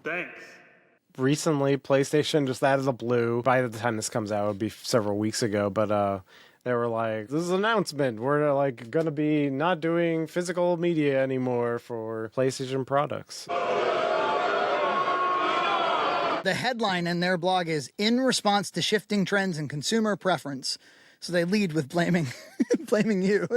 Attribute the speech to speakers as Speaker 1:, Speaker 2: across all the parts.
Speaker 1: Thanks.
Speaker 2: Recently, PlayStation just out of the blue, by the time this comes out, it would be several weeks ago, but they were like, this is an announcement. We're like going to be not doing physical media anymore for PlayStation products.
Speaker 3: The headline in their blog is, in response to shifting trends in consumer preference. So they lead with blaming you.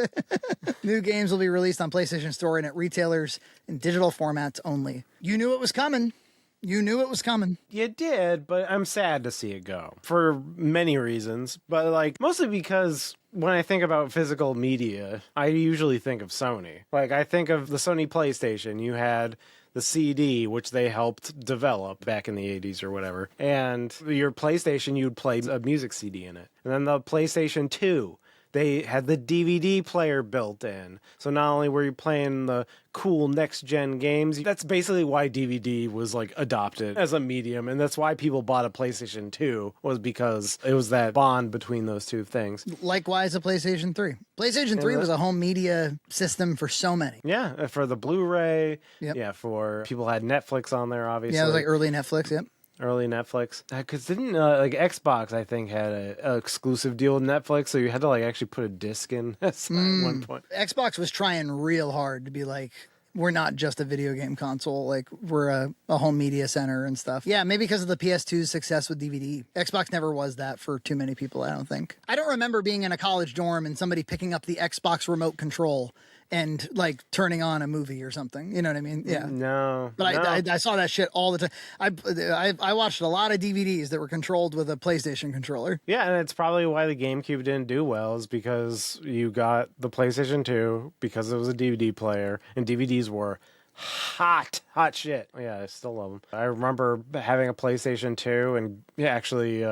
Speaker 3: New games will be released on PlayStation Store and at retailers in digital formats only. You knew it was coming. You knew it was coming.
Speaker 2: You did, but I'm sad to see it go for many reasons. But like mostly because when I think about physical media, I usually think of Sony. Like I think of the Sony PlayStation. You had the CD, which they helped develop back in the 80s or whatever. And your PlayStation, you'd play a music CD in it. And then the PlayStation 2, they had the DVD player built in. So not only were you playing the cool next-gen games, that's basically why DVD was like adopted as a medium. And that's why people bought a PlayStation 2, was because it was that bond between those two things.
Speaker 3: Likewise, a PlayStation 3. PlayStation 3 was a home media system for so many.
Speaker 2: Yeah, for the Blu-ray.
Speaker 3: Yep.
Speaker 2: Yeah, for people who had Netflix on there, obviously.
Speaker 3: Yeah, it was like early Netflix, yep.
Speaker 2: Early Netflix, because didn't like Xbox, I think, had a exclusive deal with Netflix, so you had to like actually put a disc in at one point.
Speaker 3: Xbox was trying real hard to be like, we're not just a video game console, like we're a home media center and stuff. Yeah, maybe because of the PS2's success with DVD. Xbox never was that for too many people, I don't think. I don't remember being in a college dorm and somebody picking up the Xbox remote control and like turning on a movie or something. You know what I mean? Yeah.
Speaker 2: No.
Speaker 3: But
Speaker 2: no.
Speaker 3: I saw that shit all the time. I watched a lot of DVDs that were controlled with a PlayStation controller.
Speaker 2: Yeah, and it's probably why the GameCube didn't do well, is because you got the PlayStation 2 because it was a DVD player, and DVDs were hot shit. Yeah, I still love them. I remember having a PlayStation 2 and actually,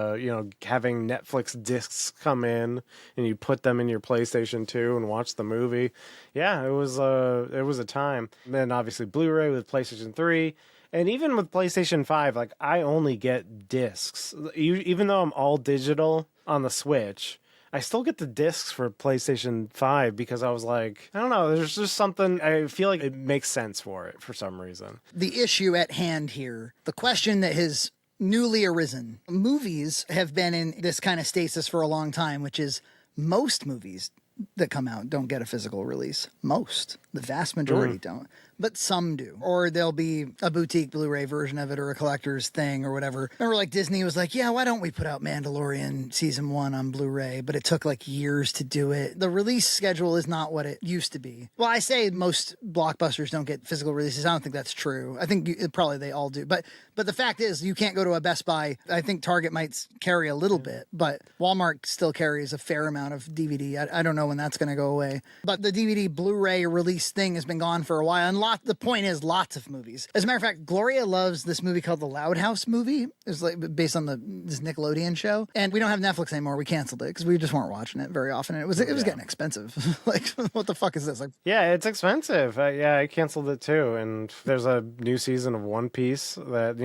Speaker 2: having Netflix discs come in and you put them in your PlayStation 2 and watch the movie. Yeah, it was a time. And then obviously Blu-ray with PlayStation 3. And even with PlayStation 5, like I only get discs. Even though I'm all digital on the Switch, I still get the discs for PlayStation 5 because I was like, I don't know, there's just something, I feel like it makes sense for it for some reason.
Speaker 3: The issue at hand here, the question that has newly arisen, movies have been in this kind of stasis for a long time, which is most movies that come out don't get a physical release. Most. The vast majority don't. But some do. Or there'll be a boutique Blu-ray version of it or a collector's thing or whatever. Remember, like, Disney was like, yeah, why don't we put out Mandalorian Season 1 on Blu-ray? But it took, like, years to do it. The release schedule is not what it used to be. Well, I say most blockbusters don't get physical releases. I don't think that's true. I think probably they all do. But the fact is, you can't go to a Best Buy. I think Target might carry a little bit, but Walmart still carries a fair amount of DVD. I don't know when that's going to go away. But the DVD Blu-ray release thing has been gone for a while. And the point is, lots of movies. As a matter of fact, Gloria loves this movie called The Loud House Movie. It's like based on this Nickelodeon show. And we don't have Netflix anymore. We canceled it because we just weren't watching it very often. And it was getting expensive. Like, what the fuck is this? Like,
Speaker 2: yeah, it's expensive. I canceled it too. And there's a new season of One Piece that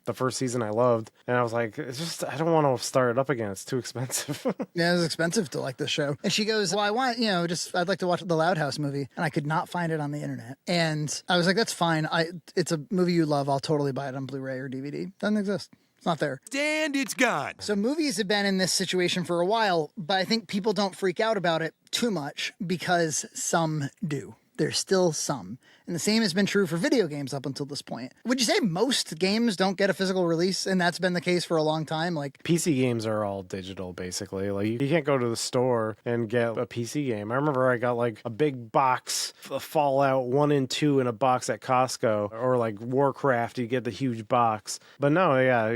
Speaker 2: the first season I loved, and I was like, it's just, I don't want to start it up again. It's too expensive.
Speaker 3: Yeah, it's expensive to like this show. And she goes, well, I want, I'd like to watch the Loud House movie. And I could not find it on the internet. And I was like, that's fine. It's a movie you love. I'll totally buy it on Blu-ray or DVD. Doesn't exist. It's not there.
Speaker 4: And it's gone.
Speaker 3: So movies have been in this situation for a while, but I think people don't freak out about it too much because some do. There's still some. And the same has been true for video games up until this point. Would you say most games don't get a physical release, and that's been the case for a long time? Like,
Speaker 2: PC games are all digital, basically. Like, you can't go to the store and get a PC game. I remember I got like a big box of Fallout 1 and 2 in a box at Costco, or like Warcraft, you get the huge box. But no, yeah,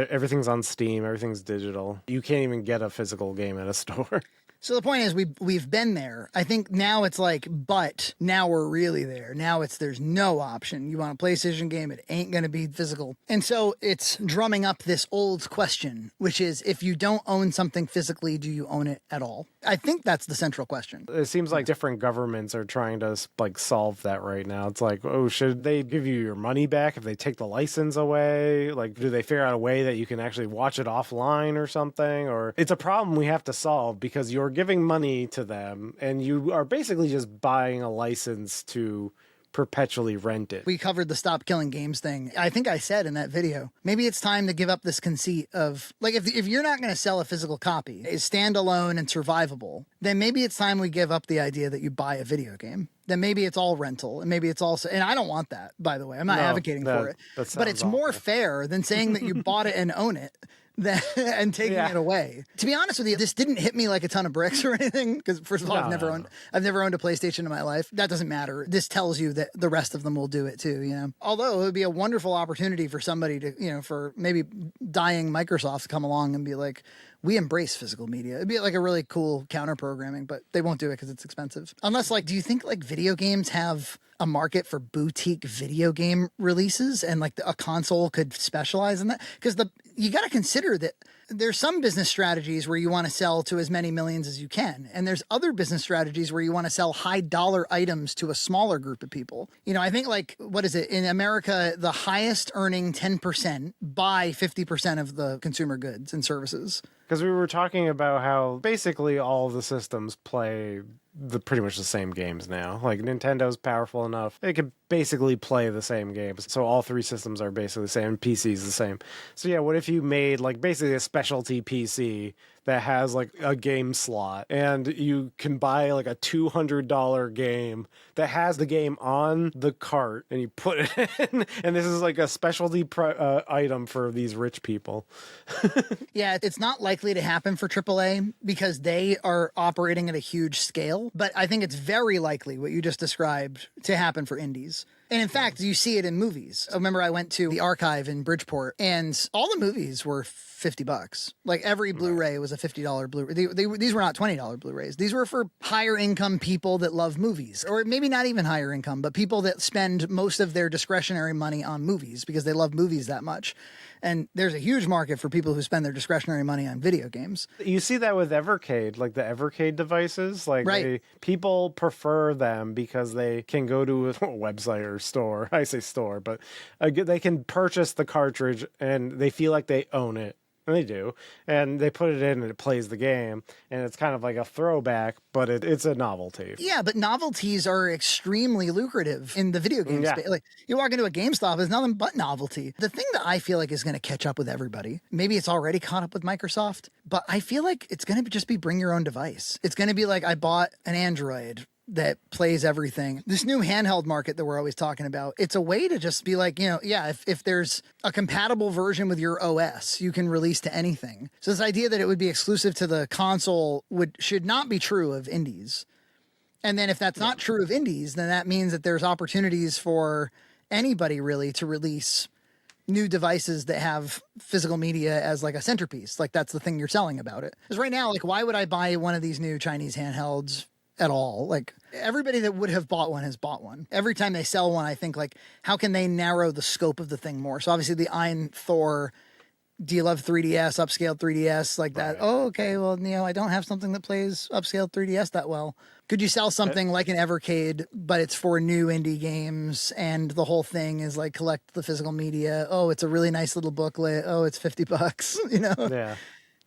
Speaker 2: everything's on Steam, everything's digital. You can't even get a physical game at a store.
Speaker 3: So the point is, we've been there. I think now it's like, but now we're really there. Now there's no option. You want a PlayStation game, it ain't going to be physical. And so it's drumming up this old question, which is, if you don't own something physically, do you own it at all? I think that's the central question.
Speaker 2: It seems like different governments are trying to like solve that right now. It's like, oh, should they give you your money back if they take the license away? Like, do they figure out a way that you can actually watch it offline or something? Or it's a problem we have to solve because you're giving money to them and you are basically just buying a license to perpetually rent it.
Speaker 3: We covered the stop killing games thing. I think I said in that video, maybe it's time to give up this conceit of, like, if you're not going to sell a physical copy, is standalone and survivable, then maybe it's time we give up the idea that you buy a video game. Then maybe it's all rental, and maybe it's also, and I don't want that, by the way. I'm not advocating for it. But it's more fair than saying that you bought it and own it. And taking it away. To be honest with you, this didn't hit me like a ton of bricks or anything. Because first of all, I've never owned a PlayStation in my life. That doesn't matter. This tells you that the rest of them will do it too. You know, although it would be a wonderful opportunity for somebody to, you know, for maybe dying Microsoft to come along and be like, we embrace physical media. It'd be like a really cool counter programming, but they won't do it because it's expensive. Unless, like, do you think like video games have a market for boutique video game releases, and like a console could specialize in that? Because you got to consider that there's some business strategies where you want to sell to as many millions as you can. And there's other business strategies where you want to sell high dollar items to a smaller group of people. You know, I think like, what is it? In America, the highest earning 10% buy 50% of the consumer goods and services.
Speaker 2: Because we were talking about how basically all the systems play pretty much the same games now. Like, Nintendo's powerful enough, it could basically play the same games. So all three systems are basically the same, PC's the same. So yeah, what if you made like basically a specialty PC that has like a game slot, and you can buy like a $200 game that has the game on the cart, and you put it in, and this is like a specialty item for these rich people.
Speaker 3: Yeah, it's not likely to happen for AAA because they are operating at a huge scale, but I think it's very likely what you just described to happen for indies. And in fact, you see it in movies. I remember I went to the archive in Bridgeport, and all the movies were $50. Like every Blu-ray was a $50 Blu-ray. These were not $20 Blu-rays. These were for higher income people that love movies, or maybe not even higher income, but people that spend most of their discretionary money on movies because they love movies that much. And there's a huge market for people who spend their discretionary money on video games.
Speaker 2: You see that with Evercade, like the Evercade devices. Like, people prefer them because they can go to a website or store. I say store, but they can purchase the cartridge and they feel like they own it. And they do. And they put it in and it plays the game. And it's kind of like a throwback, but it's a novelty.
Speaker 3: Yeah, but novelties are extremely lucrative in the video game space. Like, you walk into a GameStop, it's nothing but novelty. The thing that I feel like is going to catch up with everybody, maybe it's already caught up with Microsoft, but I feel like it's going to just be bring your own device. It's going to be like, I bought an Android that plays everything. This new handheld market that we're always talking about, it's a way to just be like, you know, yeah, if there's a compatible version with your OS, you can release to anything. So this idea that it would be exclusive to the console should not be true of indies. And then if that's not true of indies, then that means that there's opportunities for anybody really to release new devices that have physical media as like a centerpiece. Like, that's the thing you're selling about it. Because right now, like, why would I buy one of these new Chinese handhelds at all? Like, everybody that would have bought one has bought one. Every time they sell one, I think, like, how can they narrow the scope of the thing more? So obviously the Ein Thor, do you love 3DS, upscaled 3DS, like that? Right. Oh, okay, well, you know, I don't have something that plays upscaled 3DS that well. Could you sell something like an Evercade, but it's for new indie games, and the whole thing is like collect the physical media? Oh, it's a really nice little booklet. Oh, it's $50, you know?
Speaker 2: Yeah.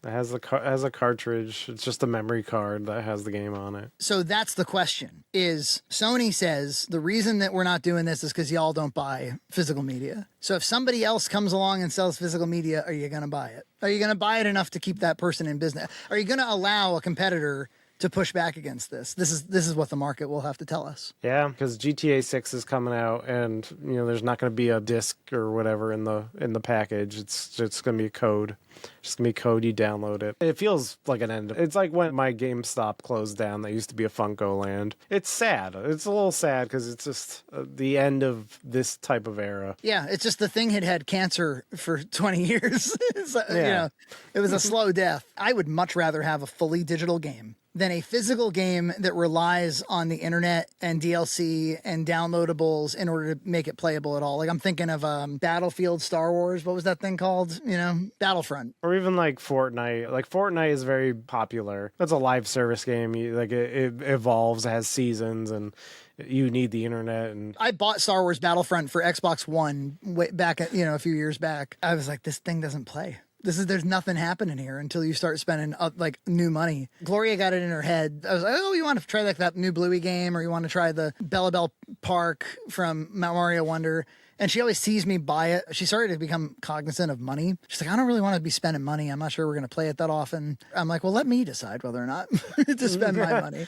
Speaker 2: It has a cartridge. It's just a memory card that has the game on it.
Speaker 3: So that's the question. Is Sony says the reason that we're not doing this is because y'all don't buy physical media. So if somebody else comes along and sells physical media, are you going to buy it? Are you going to buy it enough to keep that person in business? Are you going to allow a competitor to push back against this? This is what the market will have to tell us.
Speaker 2: Yeah, because GTA 6 is coming out, and you know there's not going to be a disc or whatever in the package. It's just going to be a code. It's going to be code, you download it. It feels like an end. It's like when my GameStop closed down. That used to be a Funko Land. It's sad. It's a little sad because it's just the end of this type of era.
Speaker 3: Yeah, it's just the thing had cancer for 20 years. So, yeah. You know, it was a slow death. I would much rather have a fully digital game than a physical game that relies on the internet and DLC and downloadables in order to make it playable at all. Like, I'm thinking of Battlefield, Star Wars. What was that thing called? You know, Battlefront.
Speaker 2: Or even like Fortnite. Like, Fortnite is very popular. That's a live service game. It evolves, it has seasons, and you need the internet. And
Speaker 3: I bought Star Wars Battlefront for Xbox One way back, a few years back. I was like, this thing doesn't play. There's nothing happening here until you start spending like new money. Gloria got it in her head. I was like, oh, you want to try like that new Bluey game, or you want to try the Bella Bell Park from Mario Wonder? And she always sees me buy it. She started to become cognizant of money. She's like, I don't really want to be spending money. I'm not sure we're going to play it that often. I'm like, well, let me decide whether or not to spend my money.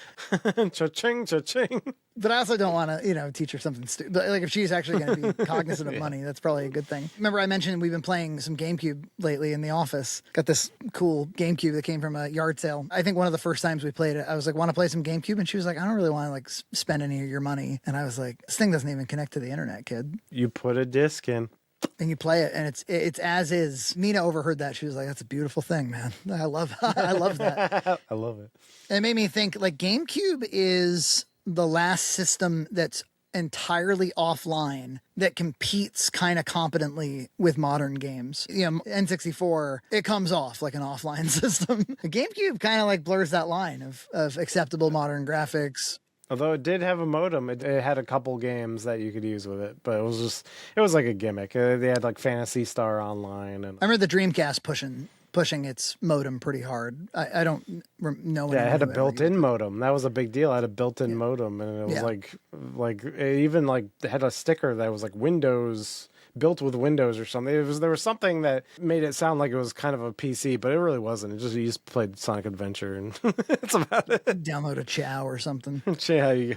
Speaker 2: Cha-ching, cha-ching.
Speaker 3: But I also don't want to, teach her something stupid. But like if she's actually going to be cognizant of money, that's probably a good thing. Remember I mentioned we've been playing some GameCube lately in the office. Got this cool GameCube that came from a yard sale. I think one of the first times we played it, I was like, want to play some GameCube? And she was like, I don't really want to like spend any of your money. And I was like, this thing doesn't even connect to the internet, kid.
Speaker 2: You put a disc in.
Speaker 3: And you play it, and it's as is. Nina overheard that. She was like, "That's a beautiful thing, man. I love that."
Speaker 2: I love it.
Speaker 3: And it made me think, like, GameCube is the last system that's entirely offline that competes kind of competently with modern games. N64, it comes off like an offline system. GameCube kind of like blurs that line of acceptable modern graphics.
Speaker 2: Although it did have a modem, it had a couple games that you could use with it, but it was like a gimmick. They had like Phantasy Star Online. And
Speaker 3: I remember the Dreamcast pushing its modem pretty hard. I don't know.
Speaker 2: Yeah, it had a built-in modem. That was a big deal. It had a built-in modem, and it was like it even like had a sticker that was like Windows. Built with Windows or something. There was something that made it sound like it was kind of a PC, but it really wasn't. You just played Sonic Adventure, and that's about it.
Speaker 3: Download a Chow or something.
Speaker 2: Chow.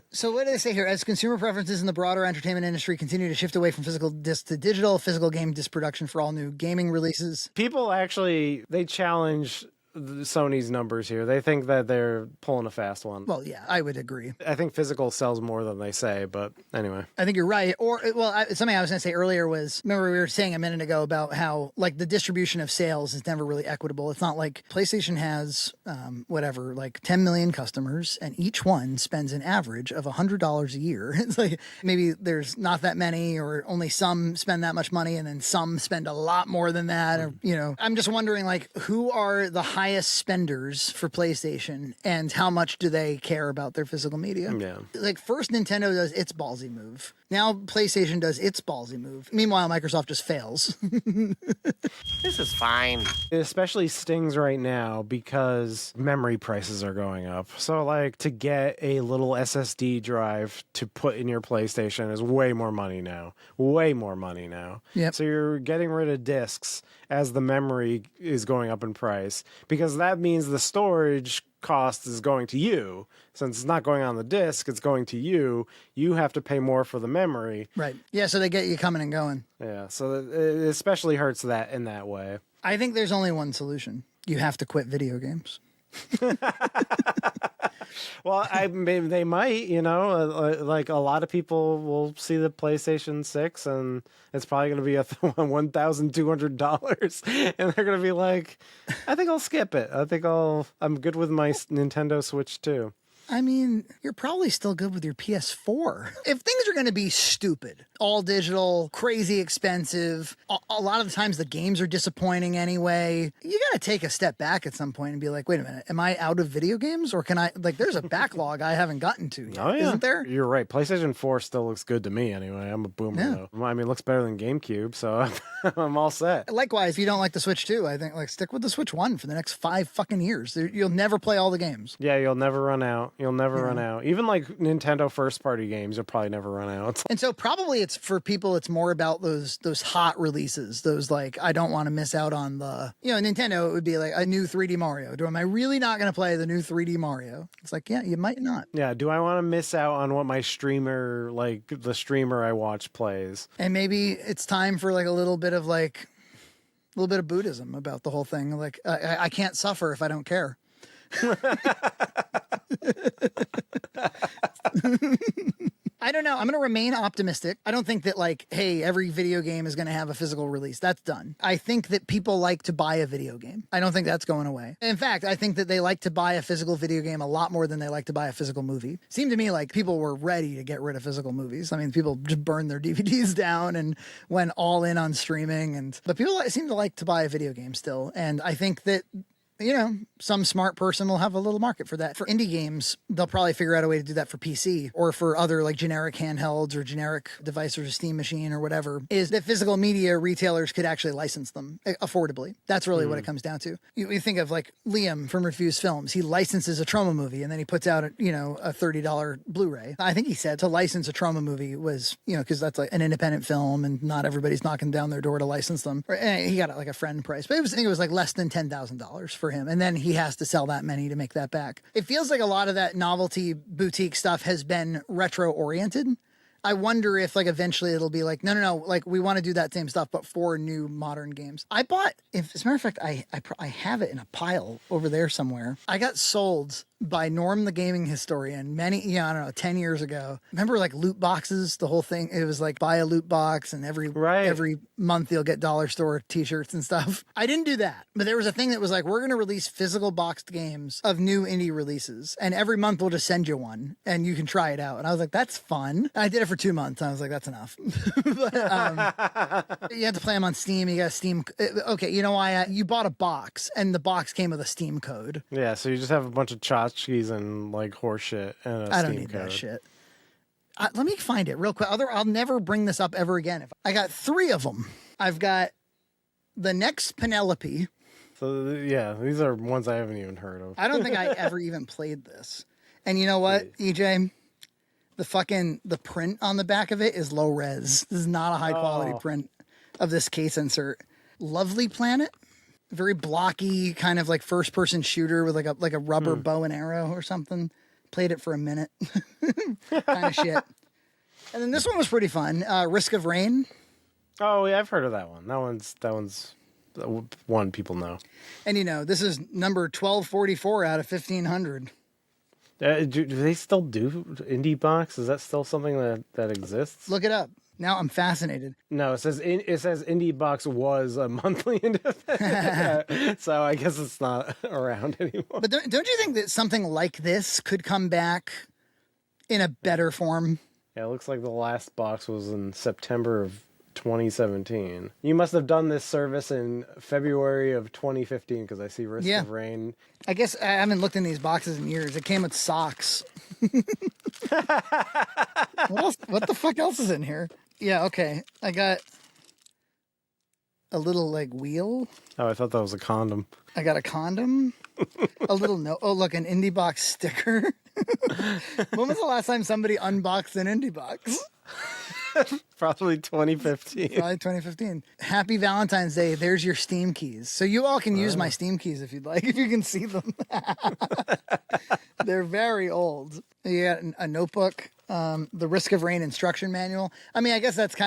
Speaker 3: So what do they say here? As consumer preferences in the broader entertainment industry continue to shift away from physical disc to digital, physical game disc production for all new gaming releases.
Speaker 2: People actually, they challenge Sony's numbers here. They think that they're pulling a fast one.
Speaker 3: Well, yeah, I would agree.
Speaker 2: I think physical sells more than they say, but anyway.
Speaker 3: I think you're right. Something I was going to say earlier was, remember we were saying a minute ago about how like the distribution of sales is never really equitable. It's not like PlayStation has like 10 million customers, and each one spends an average of $100 a year. It's like maybe there's not that many, or only some spend that much money, and then some spend a lot more than that. Or, I'm just wondering, like, who are the highest spenders for PlayStation, and how much do they care about their physical media?
Speaker 2: Yeah.
Speaker 3: Like, first Nintendo does its ballsy move. Now PlayStation does its ballsy move. Meanwhile, Microsoft just fails.
Speaker 1: This is fine.
Speaker 2: It especially stings right now because memory prices are going up. So, like, to get a little SSD drive to put in your PlayStation is way more money now. Way more money now.
Speaker 3: Yep.
Speaker 2: So you're getting rid of discs as the memory is going up in price, because that means the storage cost is going to you. Since it's not going on the disc, it's going to you. You have to pay more for the memory.
Speaker 3: Right. Yeah, so they get you coming and going.
Speaker 2: Yeah, so it especially hurts that in that way.
Speaker 3: I think there's only one solution. You have to quit video games.
Speaker 2: Well, maybe they might, like a lot of people will see the PlayStation 6 and it's probably going to be $1,200 and they're going to be like, I think I'll skip it. I'm good with my Nintendo Switch too.
Speaker 3: I mean, you're probably still good with your PS4. If things are going to be stupid, all digital, crazy expensive, a lot of the times the games are disappointing anyway, you got to take a step back at some point and be like, wait a minute, am I out of video games? Or can I, like, there's a backlog I haven't gotten to yet, isn't there?
Speaker 2: You're right. PlayStation 4 still looks good to me anyway. I'm a boomer though. I mean, it looks better than GameCube, so I'm all set.
Speaker 3: Likewise, if you don't like the Switch 2, I think, like, stick with the Switch 1 for the next 5 fucking years. You'll never play all the games.
Speaker 2: Yeah, you'll never run out. You'll never run out. Even like Nintendo first party games, you'll probably never run out.
Speaker 3: And so probably it's for people, it's more about those hot releases. Those like, I don't want to miss out on the, Nintendo, it would be like a new 3D Mario. Am I really not going to play the new 3D Mario? It's like, yeah, you might not.
Speaker 2: Yeah. Do I want to miss out on what my streamer, like the streamer I watch plays?
Speaker 3: And maybe it's time for like a little bit of Buddhism about the whole thing. Like, I can't suffer if I don't care. I don't know. I'm going to remain optimistic. I don't think that like, hey, every video game is going to have a physical release. That's done. I think that people like to buy a video game. I don't think that's going away. In fact, I think that they like to buy a physical video game a lot more than they like to buy a physical movie. Seemed to me like people were ready to get rid of physical movies. I mean, people just burned their DVDs down and went all in on streaming, but people seem to like to buy a video game still. And I think that you know, some smart person will have a little market for that. For indie games, they'll probably figure out a way to do that for PC or for other like generic handhelds or generic devices or Steam machine or whatever, is that physical media retailers could actually license them affordably. That's really what it comes down to. You think of like Liam from Refused Films. He licenses a Troma movie and then he puts out, a $30 Blu-ray. I think he said to license a Troma movie was, because that's like an independent film and not everybody's knocking down their door to license them. And he got it like a friend price, but I think it was like less than $10,000 for him. And then he has to sell that many to make that back. It feels like a lot of that novelty boutique stuff has been retro oriented. I wonder if like eventually it'll be like, no, like we want to do that same stuff, but for new modern games. I bought, as a matter of fact, I have it in a pile over there somewhere. I got sold by Norm the Gaming Historian many, 10 years ago. Remember like loot boxes, the whole thing? It was like buy a loot box and every month you'll get dollar store t-shirts and stuff. I didn't do that, but there was a thing that was like, we're going to release physical boxed games of new indie releases. And every month we'll just send you one and you can try it out. And I was like, that's fun. And I did it for 2 months. I was like, that's enough. But, you have to play them on Steam. You got Steam. Okay. You know why? You bought a box and the box came with a Steam code.
Speaker 2: Yeah. So you just have a bunch of tchotchkes and like horse shit and a Steam
Speaker 3: I don't need
Speaker 2: code.
Speaker 3: that shit. Let me find it real quick. I'll never bring this up ever again. I got 3 of them. I've got the next Penelope.
Speaker 2: So yeah, these are ones I haven't even heard of.
Speaker 3: I don't think I ever even played this. And you know what, EJ? The print on the back of it is low res. This is not a high quality print of this case insert. Lovely Planet. Very blocky, kind of like first person shooter with like a rubber bow and arrow or something. Played it for a minute. Kind of shit. And then this one was pretty fun. Risk of Rain.
Speaker 2: Oh yeah, I've heard of that one. That one's one people know.
Speaker 3: And this is number 1244 out of 1500.
Speaker 2: Do they still do indie box? Is that still something that exists?
Speaker 3: Look it up. Now I'm fascinated.
Speaker 2: No, it says Indie Box was a monthly independent, so I guess it's not around anymore.
Speaker 3: But don't you think that something like this could come back in a better form?
Speaker 2: Yeah, it looks like the last box was in September of 2017. You must have done this service in February of 2015 because I see Risk of Rain.
Speaker 3: I guess I haven't looked in these boxes in years. It came with socks. What the fuck else is in here? Yeah, okay. I got a little like wheel.
Speaker 2: Oh, I thought that was a condom.
Speaker 3: I got a condom. A little note. Oh, look, an indie box sticker. When was the last time somebody unboxed an indie box?
Speaker 2: Probably 2015.
Speaker 3: Probably 2015. Happy Valentine's Day. There's your Steam keys. So you all can use my Steam keys if you'd like, if you can see them. They're very old. You got a notebook, the Risk of Rain instruction manual. I mean, I guess that's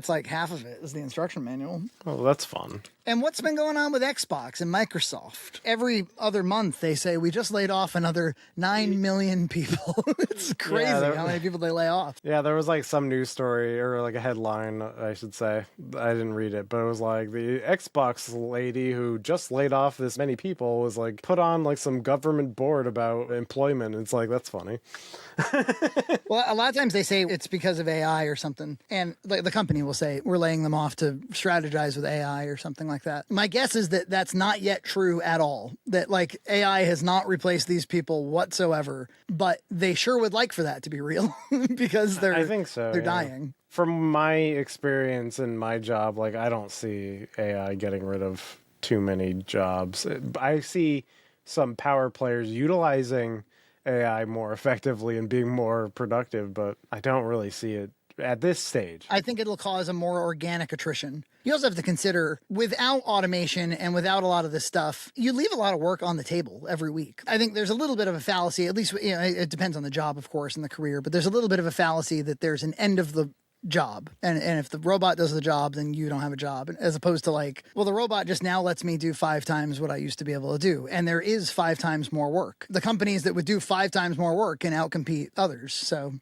Speaker 3: like half of it is the instruction manual.
Speaker 2: Oh, that's fun.
Speaker 3: And what's been going on with Xbox and Microsoft? Every other month they say we just laid off another 9 million people. It's crazy how many people they lay off.
Speaker 2: Yeah, there was like some news story or like a headline, I should say. I didn't read it, but it was like the Xbox lady who just laid off this many people was like put on like some government board about employment. It's like, that's funny.
Speaker 3: Well, a lot of times they say it's because of AI or something. And the company will say we're laying them off to strategize with AI or something like that. My guess is that that's not yet true at all. That like AI has not replaced these people whatsoever, but they sure would like for that to be real because
Speaker 2: I think so.
Speaker 3: They're dying.
Speaker 2: From my experience in my job, like I don't see AI getting rid of too many jobs. I see some power players utilizing AI more effectively and being more productive, but I don't really see it at this stage.
Speaker 3: I think it'll cause a more organic attrition. You also have to consider, without automation and without a lot of this stuff, you leave a lot of work on the table every week. I think there's a little bit of a fallacy, at least it depends on the job, of course, and the career, but there's a little bit of a fallacy that there's an end of the job. And if the robot does the job, then you don't have a job. As opposed to like, well, the robot just now lets me do 5 times what I used to be able to do. And there is 5 times more work. The companies that would do 5 times more work can outcompete others. So,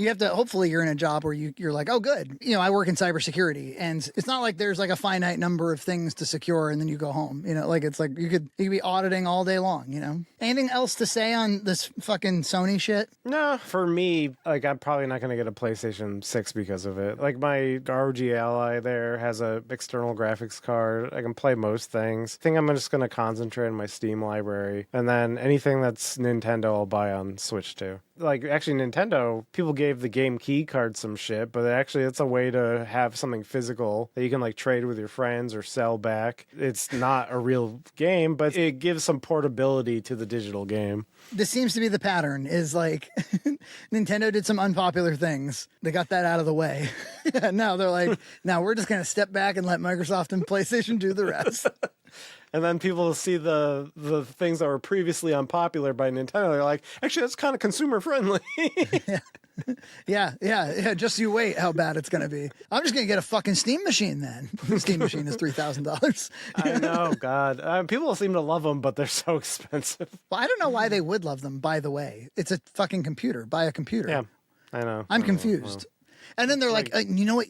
Speaker 3: You have to, hopefully you're in a job where you're like, oh, good. You know, I work in cybersecurity, and it's not like there's like a finite number of things to secure and then you go home. You know, like it's like you could be auditing all day long, you know? Anything else to say on this fucking Sony shit?
Speaker 2: No, for me, like I'm probably not going to get a PlayStation 6 because of it. Like my ROG Ally there has a external graphics card. I can play most things. I think I'm just going to concentrate on my Steam library, and then anything that's Nintendo I'll buy on Switch too. Like actually Nintendo, people gave the game key card some shit, but actually it's a way to have something physical that you can like trade with your friends or sell back. It's not a real game, but it gives some portability to the digital game.
Speaker 3: This seems to be the pattern, is like Nintendo did some unpopular things. They got that out of the way. Now they're like, now we're just going to step back and let Microsoft and PlayStation do the rest.
Speaker 2: And then people see the things that were previously unpopular by Nintendo. They're like, actually, that's kind of consumer friendly.
Speaker 3: Yeah. Just you wait how bad it's going to be. I'm just going to get a fucking Steam machine then. The Steam machine is $3,000.
Speaker 2: I know, God. People seem to love them, but they're so expensive.
Speaker 3: Well, I don't know why they would love them, by the way. It's a fucking computer. Buy a computer.
Speaker 2: Yeah, I know.
Speaker 3: I'm confused. And then they're like, you know what?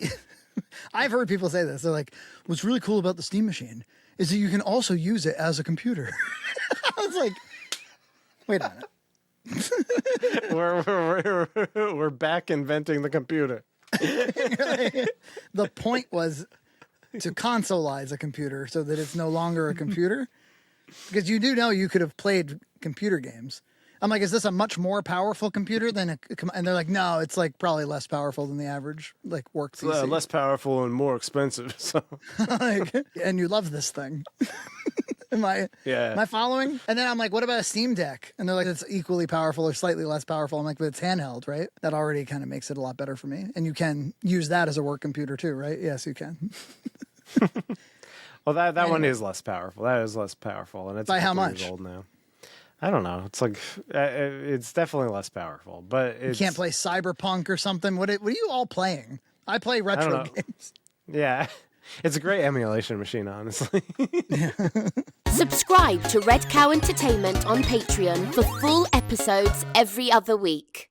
Speaker 3: I've heard people say this. They're like, what's really cool about the Steam machine is that you can also use it as a computer. I was like, wait a
Speaker 2: minute. we're back inventing the computer.
Speaker 3: The point was to consoleize a computer so that it's no longer a computer. Because you do know you could have played computer games. I'm like, is this a much more powerful computer than and they're like, no, it's like probably less powerful than the average like work PC.
Speaker 2: Less powerful and more expensive. So,
Speaker 3: like, and you love this thing. Am I following? And then I'm like, what about a Steam Deck? And they're like, it's equally powerful or slightly less powerful. I'm like, but it's handheld, right? That already kind of makes it a lot better for me. And you can use that as a work computer too, right? Yes, you can.
Speaker 2: Well, that one is less powerful. That is less powerful, and it's
Speaker 3: by how much?
Speaker 2: Years old now. I don't know. It's like it's definitely less powerful, but
Speaker 3: you can't play Cyberpunk or something. What are you all playing? I play retro games.
Speaker 2: Yeah, it's a great emulation machine, honestly.
Speaker 4: Subscribe to Red Cow Entertainment on Patreon for full episodes every other week.